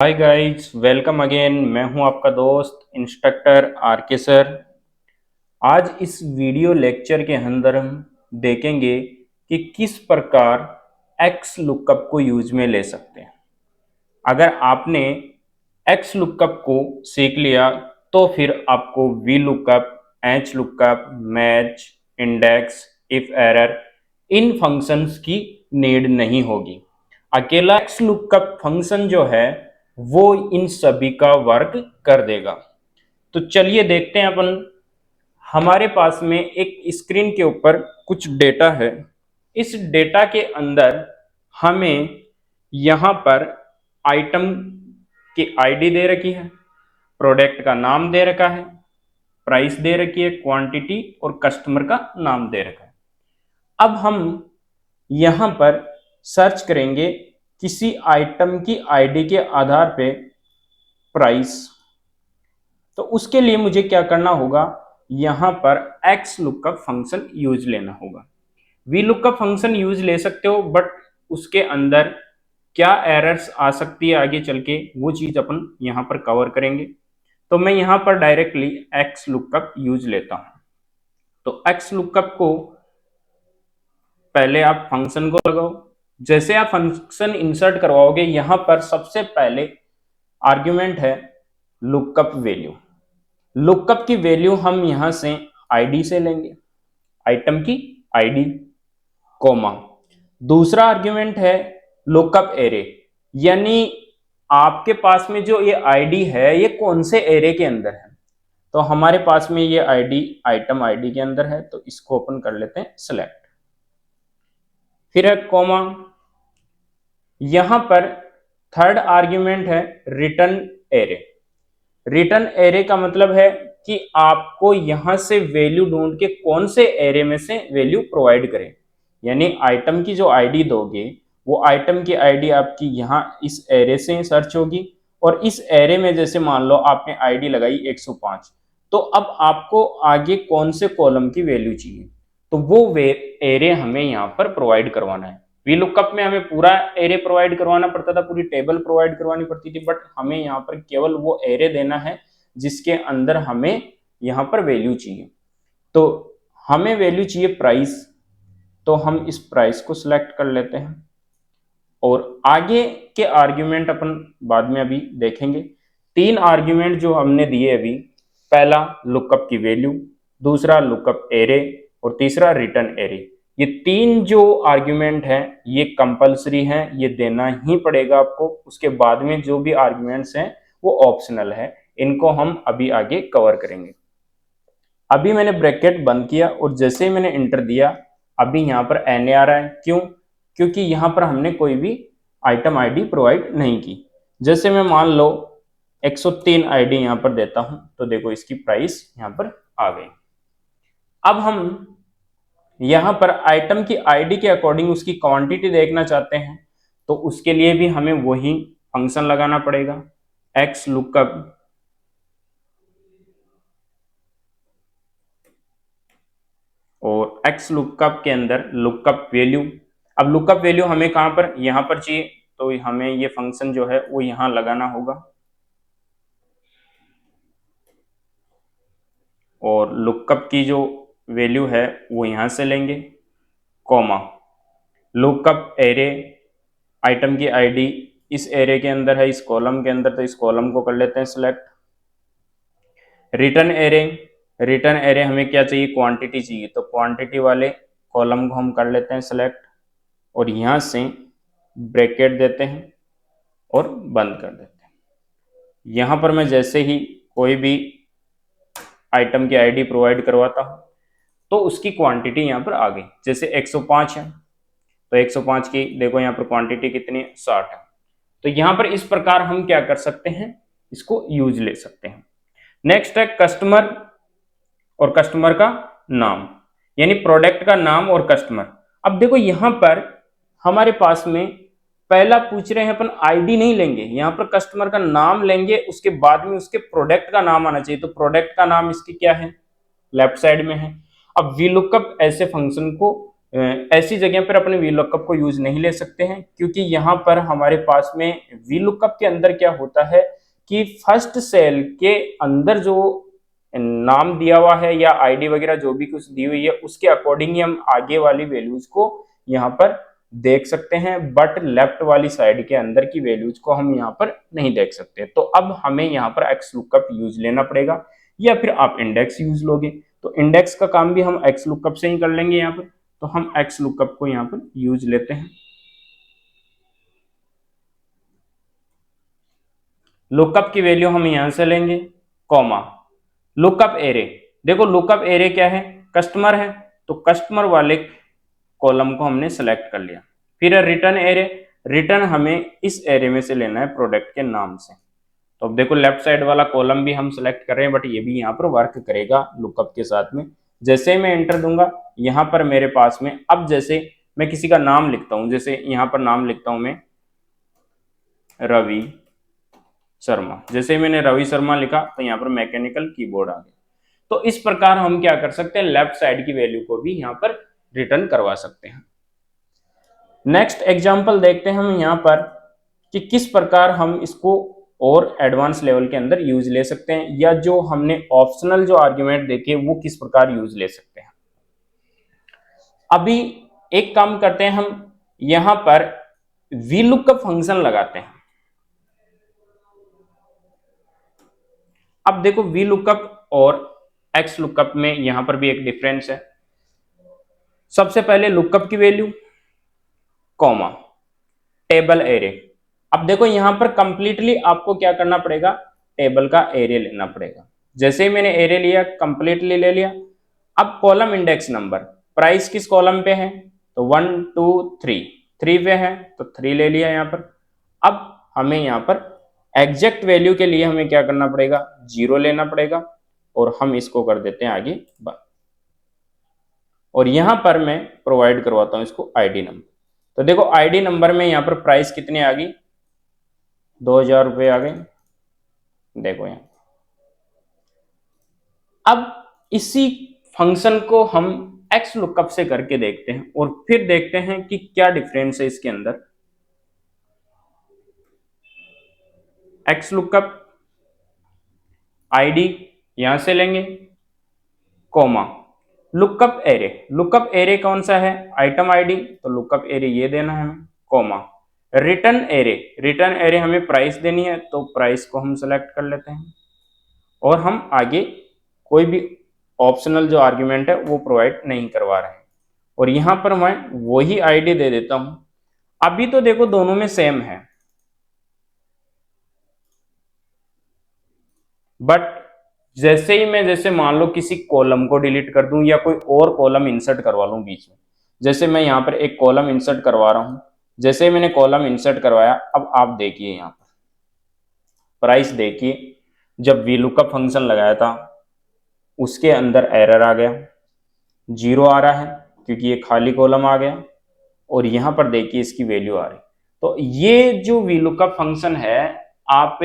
Hi guys, welcome again. मैं हूं आपका दोस्त इंस्ट्रक्टर आर के सर। आज इस वीडियो लेक्चर के अंदर हम देखेंगे कि किस प्रकार एक्स लुकअप को यूज में ले सकते हैं। अगर आपने एक्स लुकअप को सीख लिया तो फिर आपको V lookup, H lookup, match, index, if error in functions की नीड नहीं होगी। अकेला एक्स लुकअप फंक्शन जो है वो इन सभी का वर्क कर देगा। तो चलिए देखते हैं अपन। हमारे पास में एक स्क्रीन के ऊपर कुछ डेटा है। इस डेटा के अंदर हमें यहाँ पर आइटम की आईडी दे रखी है, प्रोडक्ट का नाम दे रखा है, प्राइस दे रखी है, क्वांटिटी और कस्टमर का नाम दे रखा है। अब हम यहाँ पर सर्च करेंगे किसी आइटम की आईडी के आधार पे प्राइस। तो उसके लिए मुझे क्या करना होगा, यहाँ पर एक्स लुकअप फंक्शन यूज लेना होगा। वी लुकअप फंक्शन यूज ले सकते हो, बट उसके अंदर क्या एरर्स आ सकती है आगे चल के वो चीज अपन यहाँ पर कवर करेंगे। तो मैं यहाँ पर डायरेक्टली एक्स लुकअप यूज लेता हूँ। तो एक्स लुकअप को पहले आप फंक्शन को लगाओ। जैसे आप फंक्शन इंसर्ट करवाओगे, यहाँ पर सबसे पहले आर्ग्यूमेंट है लुकअप वैल्यू। लुकअप की वैल्यू हम यहां से आईडी से लेंगे, आइटम की आईडी, कोमा। दूसरा आर्ग्यूमेंट है लुकअप एरे, यानी आपके पास में जो ये आईडी है ये कौन से एरे के अंदर है। तो हमारे पास में ये आईडी आइटम आईडी के अंदर है, तो इसको ओपन कर लेते हैं सिलेक्ट। फिर है कोमा। यहां पर थर्ड आर्ग्यूमेंट है रिटर्न एरे। रिटर्न एरे का मतलब है कि आपको यहां से वैल्यू ढूंढ के कौन से एरे में से वैल्यू प्रोवाइड करें। यानी आइटम की जो आईडी दोगे वो आइटम की आईडी आपकी यहां इस एरे से सर्च होगी, और इस एरे में जैसे मान लो आपने आईडी लगाई 105, तो अब आपको आगे कौन से कॉलम की वैल्यू चाहिए, तो वो एरे हमें यहाँ पर प्रोवाइड करवाना है। वी लुकअप में हमें पूरा एरे प्रोवाइड करवाना पड़ता था, पूरी टेबल प्रोवाइड करवानी पड़ती थी, बट हमें यहाँ पर केवल वो एरे देना है जिसके अंदर हमें यहाँ पर वैल्यू चाहिए। तो हमें वैल्यू चाहिए प्राइस, तो हम इस प्राइस को सिलेक्ट कर लेते हैं। और आगे के आर्ग्यूमेंट अपन बाद में अभी देखेंगे। तीन आर्ग्यूमेंट जो हमने दिए अभी, पहला लुकअप की वैल्यू, दूसरा लुकअप एरे और तीसरा रिटर्न एरे। ये तीन जो आर्ग्यूमेंट हैं ये कंपलसरी हैं, ये देना ही पड़ेगा आपको। उसके बाद में जो भी आर्ग्यूमेंट्स हैं वो ऑप्शनल है, इनको हम अभी आगे कवर करेंगे। अभी मैंने ब्रैकेट बंद किया और जैसे ही मैंने इंटर दिया, अभी यहाँ पर एन आ रहा है। क्यों? क्योंकि यहाँ पर हमने कोई भी आइटम आईडी प्रोवाइड नहीं की। जैसे मैं मान लो 103 आईडी यहाँ पर देता हूँ, तो देखो इसकी प्राइस यहाँ पर आ गई। अब हम यहाँ पर आइटम की आईडी के अकॉर्डिंग उसकी क्वांटिटी देखना चाहते हैं, तो उसके लिए भी हमें वही फंक्शन लगाना पड़ेगा, एक्स लुकअप। और एक्स लुकअप के अंदर लुकअप वैल्यू। अब लुकअप वैल्यू हमें कहां पर, यहां पर चाहिए, तो हमें ये फंक्शन जो है वो यहां लगाना होगा। और लुकअप की जो वैल्यू है वो यहां से लेंगे, कॉमा, लुकअप एरे, आइटम की आईडी इस एरे के अंदर है, इस कॉलम के अंदर, तो इस कॉलम को कर लेते हैं select. Return array, return array हमें क्या चाहिए, क्वांटिटी चाहिए, तो क्वांटिटी वाले कॉलम को हम कर लेते हैं सिलेक्ट। और यहां से ब्रैकेट देते हैं और बंद कर देते हैं। यहां पर मैं जैसे ही कोई भी आइटम की आईडी प्रोवाइड करवाता हूं तो उसकी क्वांटिटी यहां पर आ गई। जैसे 105 है तो 105 की देखो यहां पर क्वांटिटी कितनी है, 60 है। तो यहां पर इस प्रकार हम क्या कर सकते हैं, इसको यूज ले सकते हैं। नेक्स्ट है कस्टमर और कस्टमर का नाम, यानी प्रोडक्ट का नाम और कस्टमर। अब देखो यहां पर हमारे पास में पहला पूछ रहे हैं अपन आईडी नहीं लेंगे, यहां पर कस्टमर का नाम लेंगे, उसके बाद में उसके प्रोडक्ट का नाम आना चाहिए। तो प्रोडक्ट का नाम इसके क्या है, लेफ्ट साइड में है। अब वी लुकअप ऐसे फंक्शन को ऐसी जगह पर अपने वी लुकअप को यूज नहीं ले सकते हैं, क्योंकि यहाँ पर हमारे पास में वी लुकअप के अंदर क्या होता है कि फर्स्ट सेल के अंदर जो नाम दिया हुआ है या आईडी वगैरह जो भी कुछ दी हुई है उसके अकॉर्डिंग ही हम आगे वाली वैल्यूज को यहाँ पर देख सकते हैं, बट लेफ्ट वाली साइड के अंदर की वैल्यूज को हम यहाँ पर नहीं देख सकते। तो अब हमें यहाँ पर एक्स लुकअप यूज लेना पड़ेगा, या फिर आप इंडेक्स यूज लोगे। तो इंडेक्स का काम भी हम एक्स लुकअप से ही कर लेंगे यहाँ पर। तो हम एक्स लुकअप को यहाँ पर यूज लेते हैं। लुकअप की वैल्यू हम यहां से लेंगे, कॉमा लुकअप एरे। देखो लुकअप एरे क्या है, कस्टमर है, तो कस्टमर वाले कॉलम को हमने सेलेक्ट कर लिया। फिर रिटर्न एरे, रिटर्न हमें इस एरे में से लेना है प्रोडक्ट के नाम से। तो अब देखो लेफ्ट साइड वाला कॉलम भी हम सेलेक्ट कर रहे हैं, बट ये भी यहाँ पर वर्क करेगा लुकअप के साथ में। जैसे मैं एंटर दूंगा यहाँ पर मेरे पास में, अब जैसे मैं किसी का नाम लिखता हूं, जैसे यहाँ पर नाम लिखता हूं मैं रवि शर्मा। जैसे मैंने रवि शर्मा लिखा तो यहाँ पर मैकेनिकल कीबोर्ड आ गया। तो इस प्रकार हम क्या कर सकते हैं, लेफ्ट साइड की वैल्यू को भी यहाँ पर रिटर्न करवा सकते हैं। नेक्स्ट एग्जांपल देखते हैं हम यहाँ पर कि किस प्रकार हम इसको और एडवांस लेवल के अंदर यूज ले सकते हैं, या जो हमने ऑप्शनल जो आर्ग्यूमेंट देखे वो किस प्रकार यूज ले सकते हैं। अभी एक काम करते हैं, हम यहां पर वी लुकअप फंक्शन लगाते हैं। अब देखो वी लुकअप और एक्स लुकअप में यहां पर भी एक डिफरेंस है। सबसे पहले लुकअप की वैल्यू, कॉमा टेबल एरे। अब देखो यहां पर कंप्लीटली आपको क्या करना पड़ेगा, टेबल का एरे लेना पड़ेगा। जैसे ही मैंने एरे लिया, कंप्लीटली ले लिया। अब कॉलम इंडेक्स नंबर, प्राइस किस कॉलम पे है, तो 1 2 3 3 पे है, तो 3 ले लिया यहां पर। अब हमें यहां पर एग्जैक्ट वैल्यू के लिए हमें क्या करना पड़ेगा, 0 लेना पड़ेगा, और हम इसको कर देते हैं आगे बंद। और यहां पर मैं प्रोवाइड करवाता हूं इसको आईडी नंबर। तो देखो आईडी नंबर में यहां पर प्राइस कितनी आ गई, 2000 रुपये आ गए। देखो यहां अब इसी फंक्शन को हम एक्स लुकअप से करके देखते हैं और फिर देखते हैं कि क्या डिफरेंस है इसके अंदर। एक्स लुकअप आईडी यहां से लेंगे, comma lookup array. Lookup array कौन सा है, आइटम आईडी, तो लुकअप एरे ये देना है हमें, comma return array. Return array हमें प्राइस देनी है, तो प्राइस को हम सेलेक्ट कर लेते हैं, और हम आगे कोई भी ऑप्शनल जो आर्ग्यूमेंट है वो प्रोवाइड नहीं करवा रहे हैं। और यहां पर मैं वही आईडी दे देता हूं। अभी तो देखो दोनों में सेम है, बट जैसे ही मैं, जैसे मान लो किसी कॉलम को डिलीट कर दूं या कोई और कॉलम इंसर्ट करवा लूं बीच में, जैसे मैं यहां पर एक कॉलम इंसर्ट करवा रहा हूं। जैसे मैंने कॉलम इंसर्ट करवाया, अब आप देखिए यहां पर प्राइस देखिए, जब वी लुकअप फंक्शन लगाया था उसके अंदर एरर आ गया, 0 आ रहा है क्योंकि ये खाली कॉलम आ गया, और यहां पर देखिए इसकी वैल्यू आ रही। तो ये जो वी लुकअप फंक्शन है, आप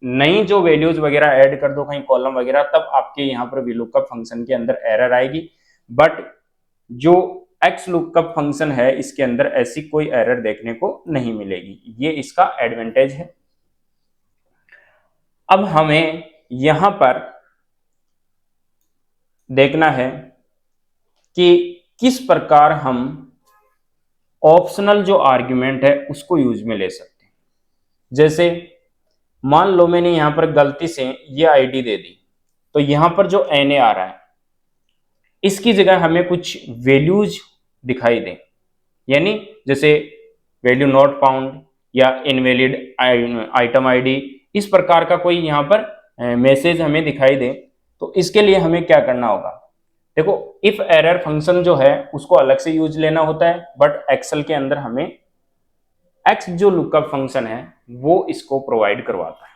नई जो वैल्यूज वगैरह ऐड कर दो कहीं कॉलम वगैरह, तब आपके यहाँ पर वी लुकअप फंक्शन के अंदर एरर आएगी। बट जो एक्स लुकअप फंक्शन है इसके अंदर ऐसी कोई एरर देखने को नहीं मिलेगी, ये इसका एडवांटेज है। अब हमें यहां पर देखना है कि किस प्रकार हम ऑप्शनल जो आर्ग्यूमेंट है उसको यूज में ले सकते हैं। जैसे मान लो मैंने यहां पर गलती से ये आईडी दे दी, तो यहां पर जो एनए आ रहा है इसकी जगह हमें कुछ वैल्यूज दिखाई दें, यानी जैसे वैल्यू नॉट फाउंड या इनवैलिड आइटम आईडी, इस प्रकार का कोई यहां पर मैसेज हमें दिखाई दे, तो इसके लिए हमें क्या करना होगा। देखो इफ एरर फंक्शन जो है उसको अलग से यूज लेना होता है, बट एक्सेल के अंदर हमें एक्स जो लुकअप फंक्शन है वो इसको प्रोवाइड करवाता है।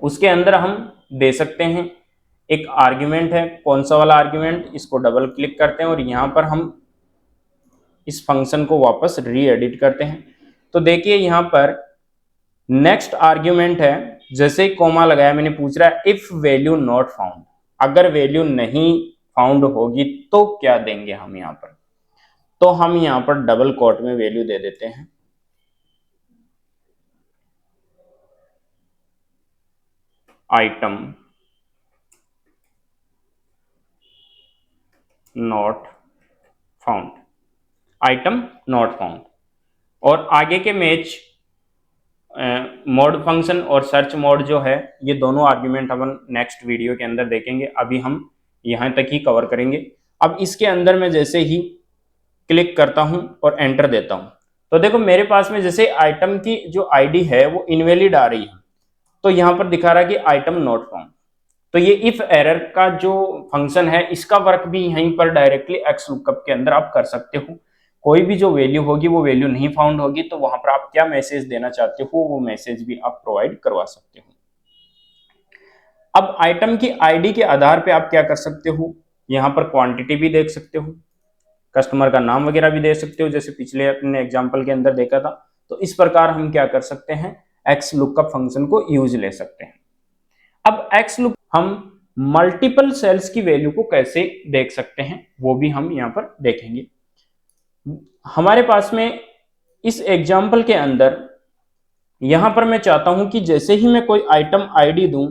उसके अंदर हम दे सकते हैं एक आर्ग्यूमेंट है, कौन सा वाला आर्ग्यूमेंट, इसको डबल क्लिक करते हैं और यहां पर हम इस फंक्शन को वापस री एडिट करते हैं। तो देखिए यहां पर नेक्स्ट आर्ग्यूमेंट है, जैसे ही कॉमा लगाया मैंने, पूछ रहा है इफ वैल्यू नॉट फाउंड, अगर वैल्यू नहीं फाउंड होगी तो क्या देंगे हम यहां पर। तो हम यहां पर डबल कोट में वैल्यू दे देते हैं item not found, item not found. और आगे के मैच मोड फंक्शन और सर्च मोड जो है, ये दोनों आर्ग्यूमेंट अपन नेक्स्ट वीडियो के अंदर देखेंगे, अभी हम यहां तक ही कवर करेंगे। अब इसके अंदर मैं जैसे ही क्लिक करता हूं और एंटर देता हूं, तो देखो मेरे पास में जैसे आइटम की जो आईडी है वो इनवैलिड आ रही है, तो यहां पर दिखा रहा है कि आइटम नॉट फाउंड। तो ये इफ एरर का जो फंक्शन है, इसका वर्क भी यहीं पर डायरेक्टली एक्स लुकअप के अंदर आप कर सकते हो। कोई भी जो वैल्यू होगी वो वैल्यू नहीं फाउंड होगी, तो वहां पर आप क्या मैसेज देना चाहते हो वो मैसेज भी आप प्रोवाइड करवा सकते हो। अब आइटम की आईडी के आधार पे आप क्या कर सकते हो, यहां पर क्वांटिटी भी देख सकते हो, कस्टमर का नाम वगैरह भी दे सकते हो, जैसे पिछले अपने एग्जांपल के अंदर देखा था। तो इस प्रकार हम क्या कर सकते हैं, एक्स लुकअप फंक्शन को यूज ले सकते हैं। अब एक्स लुक हम मल्टीपल सेल्स की वैल्यू को कैसे देख सकते हैं वो भी हम यहां पर देखेंगे। हमारे पास में इस एग्जांपल के अंदर यहां पर मैं चाहता हूं कि जैसे ही मैं कोई आइटम आईडी दूं,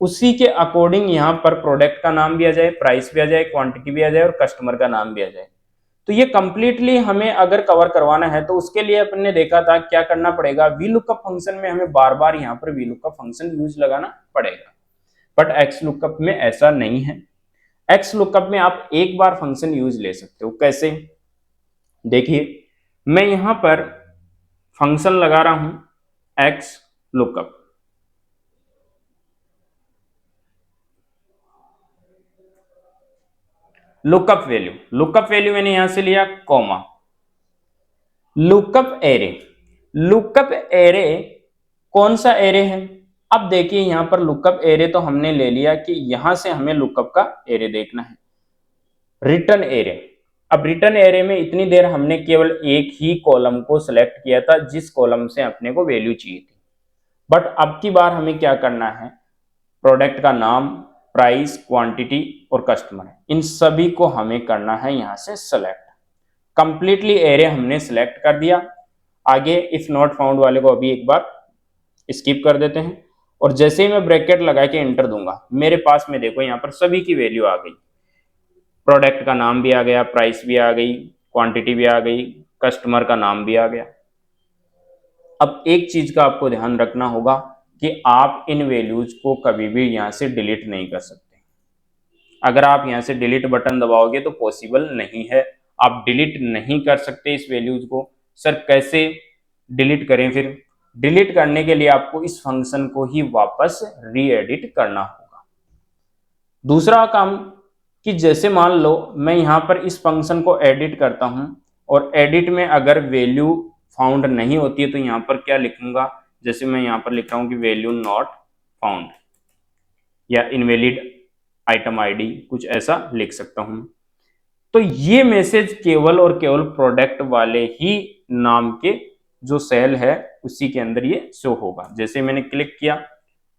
उसी के अकॉर्डिंग यहां पर प्रोडक्ट का नाम भी आ जाए, प्राइस भी आ जाए, क्वांटिटी भी आ जाए और कस्टमर का नाम भी आ जाए। तो ये कंप्लीटली हमें अगर कवर करवाना है तो उसके लिए अपन ने देखा था क्या करना पड़ेगा, वी लुकअप फंक्शन में हमें बार बार यहाँ पर वी लुकअप फंक्शन यूज लगाना पड़ेगा। बट एक्स लुकअप में ऐसा नहीं है। एक्स लुकअप में आप एक बार फंक्शन यूज ले सकते हो। कैसे, देखिए मैं यहां पर फंक्शन लगा रहा हूं एक्स लुकअप, लुकअप वैल्यू मैंने यहां से लिया comma, lookup array. Lookup array कौन सा एरे है, अब देखिए यहां पर लुकअप एरे तो हमने ले लिया कि यहां से हमें लुकअप का एरे देखना है। रिटर्न एरे, अब रिटर्न एरे में इतनी देर हमने केवल एक ही कॉलम को सिलेक्ट किया था जिस कॉलम से अपने को वैल्यू चाहिए थी। बट अब की बार हमें क्या करना है, प्रोडक्ट का नाम, प्राइस, क्वांटिटी और कस्टमर, इन सभी को हमें करना है यहां से सेलेक्ट। कंप्लीटली एरे हमने सिलेक्ट कर दिया। आगे इफ नॉट फाउंड वाले को अभी एक बार स्किप कर देते हैं, और जैसे ही मैं ब्रैकेट लगा के एंटर दूंगा, मेरे पास में देखो यहां पर सभी की वैल्यू आ गई। प्रोडक्ट का नाम भी आ गया, प्राइस भी आ गई, क्वांटिटी भी आ गई, कस्टमर का नाम भी आ गया। अब एक चीज का आपको ध्यान रखना होगा कि आप इन वैल्यूज को कभी भी यहां से डिलीट नहीं कर सकते। अगर आप यहां से डिलीट बटन दबाओगे तो पॉसिबल नहीं है, आप डिलीट नहीं कर सकते इस वैल्यूज को। सर कैसे डिलीट करें, फिर डिलीट करने के लिए आपको इस फंक्शन को ही वापस री एडिट करना होगा। दूसरा काम कि जैसे मान लो मैं यहां पर इस फंक्शन को एडिट करता हूं और एडिट में अगर वैल्यू फाउंड नहीं होती है तो यहां पर क्या लिखूंगा, जैसे मैं यहां पर लिख रहा हूं कि वैल्यू नॉट फाउंड या इनवैलिड आइटम आईडी, कुछ ऐसा लिख सकता हूं। तो ये मैसेज केवल और केवल प्रोडक्ट वाले ही नाम के जो सेल है उसी के अंदर ये शो होगा। जैसे मैंने क्लिक किया,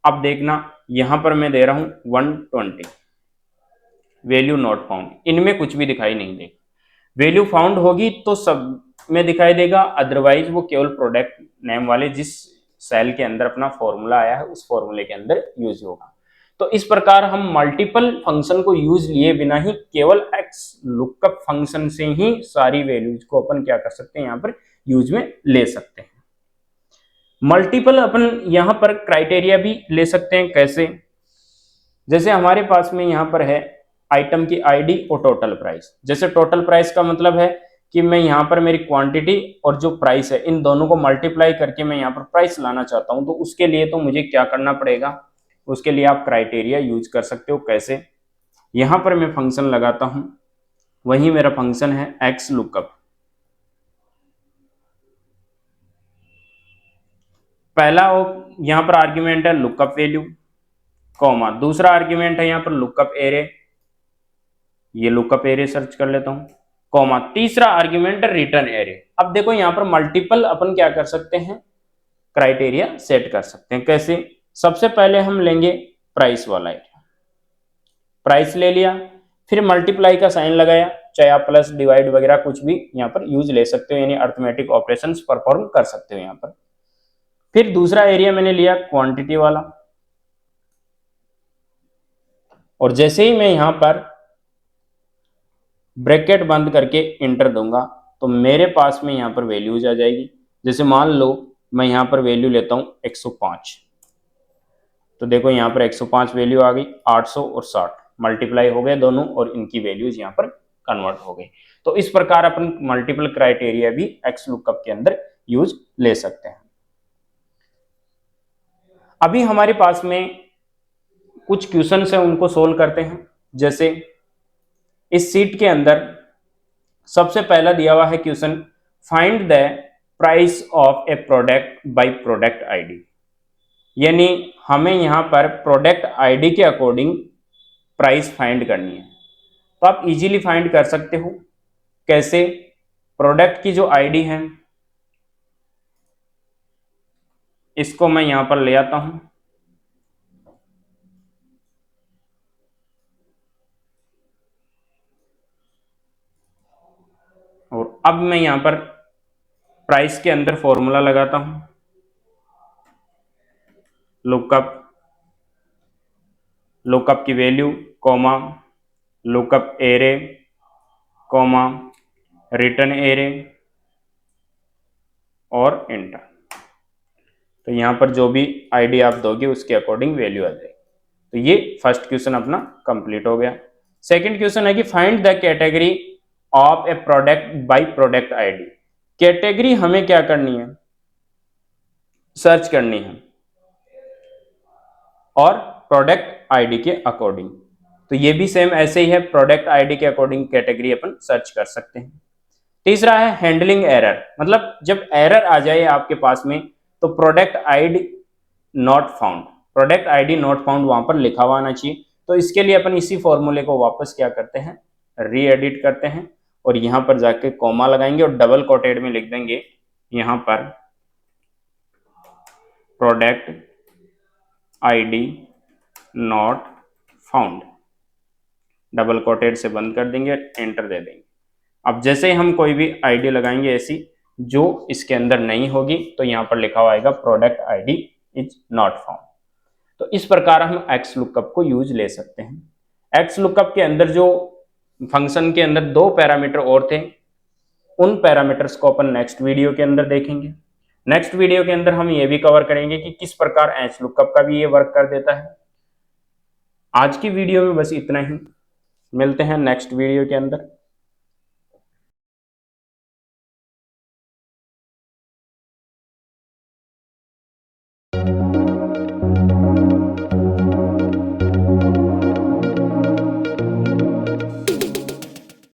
अब देखना यहां पर मैं दे रहा हूं 120, वैल्यू नॉट फाउंड, इनमें कुछ भी दिखाई नहीं देगा। वैल्यू फाउंड होगी तो सब में दिखाई देगा, अदरवाइज वो केवल प्रोडक्ट नेम वाले जिस सेल के अंदर अपना फॉर्मूला आया है उस फॉर्मूले के अंदर यूज होगा। तो इस प्रकार हम मल्टीपल फंक्शन को यूज लिए बिना ही केवल एक्स लुकअप फंक्शन से ही सारी वैल्यूज को अपन क्या कर सकते हैं, यहां पर यूज में ले सकते हैं। मल्टीपल अपन यहां पर क्राइटेरिया भी ले सकते हैं। कैसे, जैसे हमारे पास में यहां पर है आइटम की आईडी और टोटल प्राइस। जैसे टोटल प्राइस का मतलब है कि मैं यहां पर मेरी क्वांटिटी और जो प्राइस है इन दोनों को मल्टीप्लाई करके मैं यहां पर प्राइस लाना चाहता हूं, तो उसके लिए तो मुझे क्या करना पड़ेगा, उसके लिए आप क्राइटेरिया यूज कर सकते हो। कैसे, यहां पर मैं फंक्शन लगाता हूं, वही मेरा फंक्शन है एक्स लुकअप। पहला यहां पर आर्ग्यूमेंट है लुकअप वैल्यू, कॉमा दूसरा आर्ग्यूमेंट है यहां पर लुकअप एरे, ये लुकअप एरे सर्च कर लेता हूं, कॉमा तीसरा आर्ग्यूमेंट है रिटर्न एरे। अब देखो यहां पर मल्टीपल अपन क्या कर सकते हैं, क्राइटेरिया सेट कर सकते हैं। कैसे, सबसे पहले हम लेंगे प्राइस वाला एरिया, प्राइस ले लिया, फिर मल्टीप्लाई का साइन लगाया, चाहे आप प्लस डिवाइड वगैरह कुछ भी यहाँ पर यूज ले सकते हो, यानी अर्थमेटिक ऑपरेशंस परफॉर्म कर सकते हो यहाँ पर। फिर दूसरा एरिया मैंने लिया क्वांटिटी वाला, और जैसे ही मैं यहाँ पर ब्रैकेट बंद करके इंटर दूंगा तो मेरे पास में यहाँ पर वैल्यूज आ जाएगी। जैसे मान लो मैं यहाँ पर वैल्यू लेता हूँ 105, तो देखो यहाँ पर 105 वैल्यू आ गई, 800 और 60 मल्टीप्लाई हो गए दोनों और इनकी वैल्यूज यहाँ पर कन्वर्ट हो गई। तो इस प्रकार अपन मल्टीपल क्राइटेरिया भी एक्स लुकअप के अंदर यूज ले सकते हैं। अभी हमारे पास में कुछ क्वेश्चन है, उनको सोल्व करते हैं। जैसे इस सीट के अंदर सबसे पहला दिया हुआ है question, find the price of A product by product ID, यानी हमें यहां पर प्रोडक्ट आईडी के अकॉर्डिंग प्राइस फाइंड करनी है। तो आप इजीली फाइंड कर सकते हो। कैसे? प्रोडक्ट की जो आईडी है इसको मैं यहां पर ले आता हूं, और अब मैं यहां पर प्राइस के अंदर फॉर्मूला लगाता हूं, लुकअप की value comma lookup array comma return array और एंटर। तो यहां पर जो भी आईडी आप दोगे उसके अकॉर्डिंग वैल्यू आ जाएगी। तो ये फर्स्ट क्वेश्चन अपना कंप्लीट हो गया। सेकंड क्वेश्चन है कि find the category of A product by product ID. Category हमें क्या करनी है? सर्च करनी है, और प्रोडक्ट आईडी के अकॉर्डिंग। तो ये भी सेम ऐसे ही है, प्रोडक्ट आईडी के अकॉर्डिंग कैटेगरी अपन सर्च कर सकते हैं। तीसरा है हैंडलिंग एरर, मतलब जब एरर आ जाए आपके पास में तो product ID not found, product ID not found वहां पर लिखा हुआ आना चाहिए। तो इसके लिए अपन इसी फॉर्मूले को वापस क्या करते हैं, री एडिट करते हैं, और यहां पर जाके कॉमा लगाएंगे और डबल कोटेड में लिख देंगे यहां पर product ID not found, double coated से बंद कर देंगे, एंटर दे देंगे। अब जैसे ही हम कोई भी आईडी लगाएंगे ऐसी जो इसके अंदर नहीं होगी तो यहां पर लिखा हुआ आएगा product ID is not found. तो इस प्रकार हम एक्स लुकअप को यूज ले सकते हैं। एक्स लुकअप के अंदर जो फंक्शन के अंदर दो पैरामीटर और थे, उन पैरामीटर्स को अपन नेक्स्ट वीडियो के अंदर देखेंगे। नेक्स्ट वीडियो के अंदर हम ये भी कवर करेंगे कि किस प्रकार एक्स लुकअप का भी ये वर्क कर देता है। आज की वीडियो में बस इतना ही, मिलते हैं नेक्स्ट वीडियो के अंदर।